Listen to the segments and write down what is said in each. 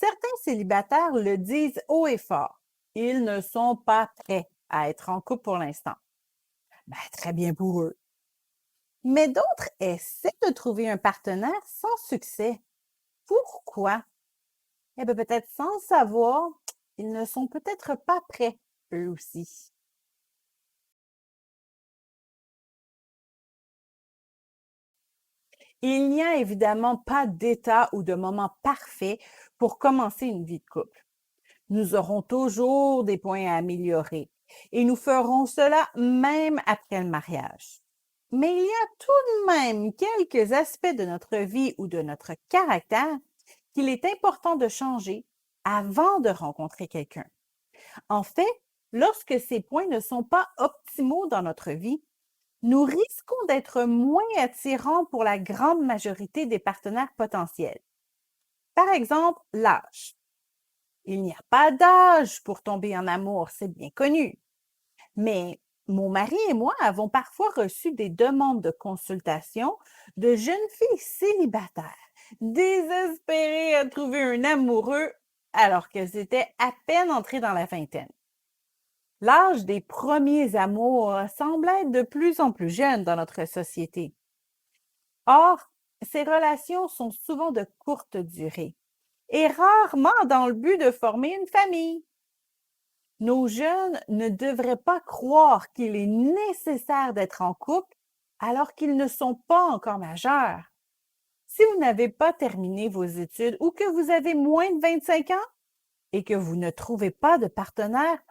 Certains célibataires le disent haut et fort. Ils ne sont pas prêts à être en couple pour l'instant. Ben, très bien pour eux. Mais d'autres essaient de trouver un partenaire sans succès. Pourquoi? Eh bien, peut-être sans savoir, ils ne sont peut-être pas prêts, eux aussi. Il n'y a évidemment pas d'état ou de moment parfait pour commencer une vie de couple. Nous aurons toujours des points à améliorer et nous ferons cela même après le mariage. Mais il y a tout de même quelques aspects de notre vie ou de notre caractère qu'il est important de changer avant de rencontrer quelqu'un. En fait, lorsque ces points ne sont pas optimaux dans notre vie, nous risquons d'être moins attirants pour la grande majorité des partenaires potentiels. Par exemple, l'âge. Il n'y a pas d'âge pour tomber en amour, c'est bien connu. Mais mon mari et moi avons parfois reçu des demandes de consultation de jeunes filles célibataires, désespérées à trouver un amoureux alors qu'elles étaient à peine entrées dans la vingtaine. L'âge des premiers amours semble être de plus en plus jeune dans notre société. Or, ces relations sont souvent de courte durée et rarement dans le but de former une famille. Nos jeunes ne devraient pas croire qu'il est nécessaire d'être en couple alors qu'ils ne sont pas encore majeurs. Si vous n'avez pas terminé vos études ou que vous avez moins de 25 ans et que vous ne trouvez pas de partenaire,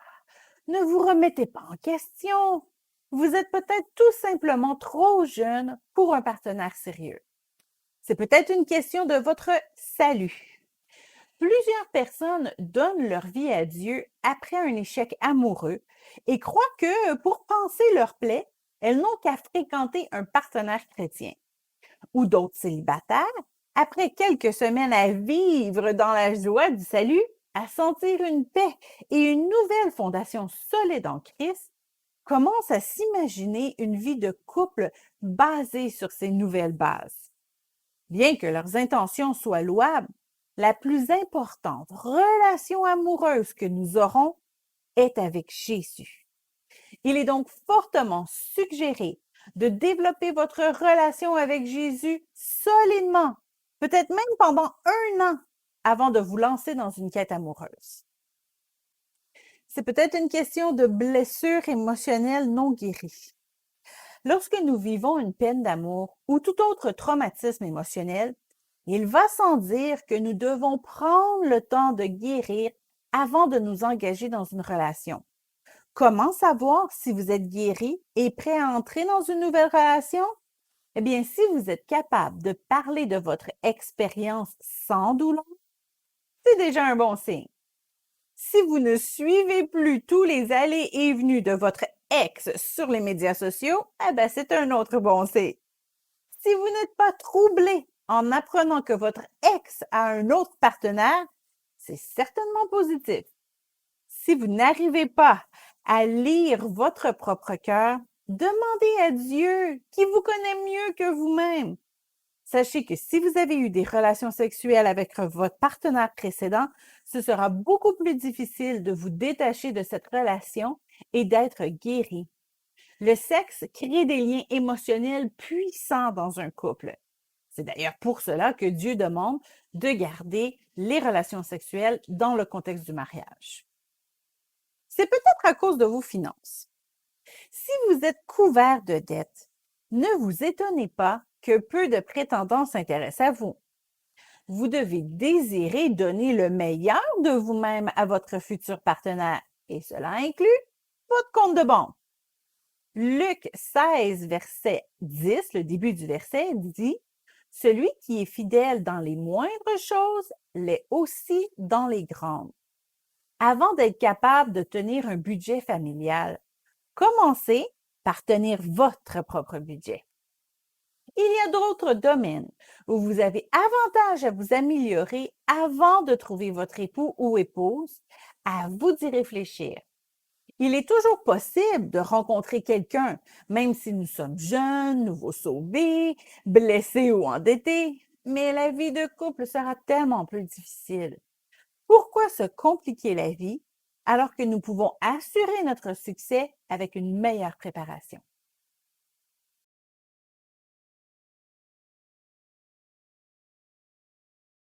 ne vous remettez pas en question. Vous êtes peut-être tout simplement trop jeune pour un partenaire sérieux. C'est peut-être une question de votre salut. Plusieurs personnes donnent leur vie à Dieu après un échec amoureux et croient que pour panser leur plaie, elles n'ont qu'à fréquenter un partenaire chrétien. Ou d'autres célibataires, après quelques semaines à vivre dans la joie du salut, à sentir une paix et une nouvelle fondation solide en Christ, commencent à s'imaginer une vie de couple basée sur ces nouvelles bases. Bien que leurs intentions soient louables, la plus importante relation amoureuse que nous aurons est avec Jésus. Il est donc fortement suggéré de développer votre relation avec Jésus solidement, peut-être même pendant 1 an, avant de vous lancer dans une quête amoureuse. C'est peut-être une question de blessure émotionnelle non guérie. Lorsque nous vivons une peine d'amour ou tout autre traumatisme émotionnel, il va sans dire que nous devons prendre le temps de guérir avant de nous engager dans une relation. Comment savoir si vous êtes guéri et prêt à entrer dans une nouvelle relation? Eh bien, si vous êtes capable de parler de votre expérience sans douleur, c'est déjà un bon signe. Si vous ne suivez plus tous les allées et venues de votre ex sur les médias sociaux, eh bien, c'est un autre bon signe. Si vous n'êtes pas troublé en apprenant que votre ex a un autre partenaire, c'est certainement positif. Si vous n'arrivez pas à lire votre propre cœur, demandez à Dieu qui vous connaît mieux que vous-même. Sachez que si vous avez eu des relations sexuelles avec votre partenaire précédent, ce sera beaucoup plus difficile de vous détacher de cette relation et d'être guéri. Le sexe crée des liens émotionnels puissants dans un couple. C'est d'ailleurs pour cela que Dieu demande de garder les relations sexuelles dans le contexte du mariage. C'est peut-être à cause de vos finances. Si vous êtes couvert de dettes, ne vous étonnez pas que peu de prétendants s'intéressent à vous. Vous devez désirer donner le meilleur de vous-même à votre futur partenaire et cela inclut votre compte de banque. Luc 16, verset 10, le début du verset, dit « Celui qui est fidèle dans les moindres choses l'est aussi dans les grandes. » Avant d'être capable de tenir un budget familial, commencez par tenir votre propre budget. Il y a d'autres domaines où vous avez avantage à vous améliorer avant de trouver votre époux ou épouse. À vous d'y réfléchir. Il est toujours possible de rencontrer quelqu'un, même si nous sommes jeunes, nouveaux sauvés, blessés ou endettés, mais la vie de couple sera tellement plus difficile. Pourquoi se compliquer la vie alors que nous pouvons assurer notre succès avec une meilleure préparation?